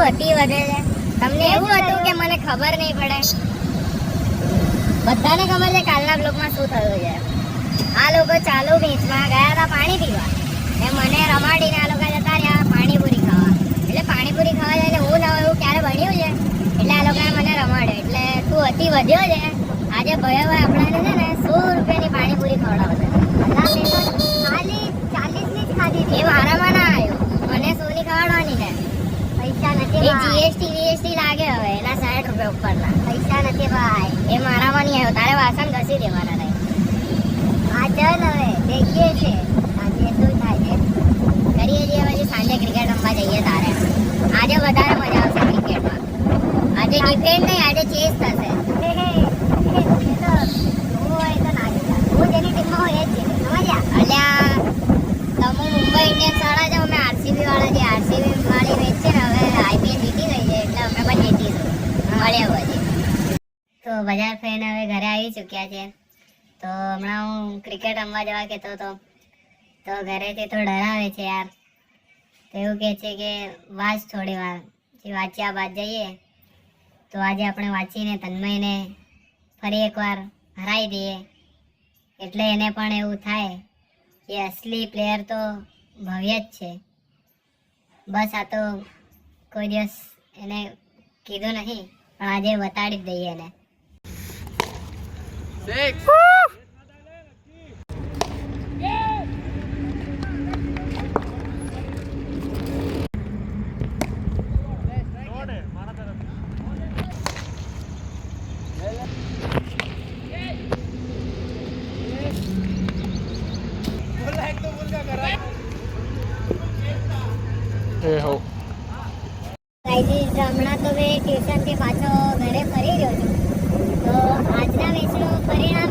અતિ વધે છે. તમને એવું હતું કે મને ખબર નહીં પડે? બધાને ખબર છે કાલના બ્લોગમાં શું થયું છે. આ લોકો ચાલુ બીચમાં ગયા હતા પાણી પીવા ને મને રમાડીને આ લોકો જતા રહ્યા પાણીપુરી ખાવા. એટલે પાણીપુરી ખાવા જાય એટલે હું નવું એવું ક્યારે બન્યું છે એટલે આ લોકોએ મને રમાડ્યો. એટલે તું અતિ વધ્યો છે. આજે ભયો આપણાને છે ને 100 રૂપિયાની પાણીપુરી ખવડાવશે. ખાલી 40ની જ ખાધી હતી. એ મારામાં ના આવ્યો. મને 100 ની ખવડાવવાની છે. પૈસા નથી. એ જીએસટી લાગે હવે એના 60 રૂપિયા ઉપરના. પૈસા નથી ભાઈ. એ મારામાં નહીં આવ્યો. તારે વાસણ ઘસી દેવાના રહે. આ ચાલ હવે દેખીએ છે આજે શું થાય છે. કરીએ છીએ પછી સાંજે ક્રિકેટ રમવા જઈએ. તારે આજે વધારે મજા આવશે ક્રિકેટમાં. આજે ડિફેન્ડ નહીં, આજે ચેસ થશે. હું જેની ટીમમાં હોય એ જ જીતે. સમજ્યા? અલ્યા તમે મુંબઈ ઇન્ડિયન્સ વાળા છો, અમે આરસીબી વાળા છે. આરસીબી વાળી મેચ છે ને હવે આઈપીએલ જીતી ગઈ છે એટલે અમે પણ જીતીશું. મળ્યા પછી તો બજાર ફેન હવે ઘરે આવી ચૂક્યા છે. તો હમણાં હું ક્રિકેટ રમવા જવા કહેતો હતો તો ઘરેથી તો ડરાવે છે યાર. તો એવું કહે છે કે વાંચ થોડી વાર, પછી વાંચ્યા બાદ જઈએ. તો આજે આપણે વાંચીને તન્મયને ફરી એકવાર હરાવી દઈએ એટલે એને પણ એવું થાય કે અસલી પ્લેયર તો ભવ્ય જ છે. બસ આ તો કોઈ દિવસ એને કીધું નહીં પણ આજે બતાડી જ દઈએ એને. હમણાં તો મેં ટ્યુશનથી પાછો ઘરે ફરી રહ્યો છું. તો આજના મેચનું પરિણામ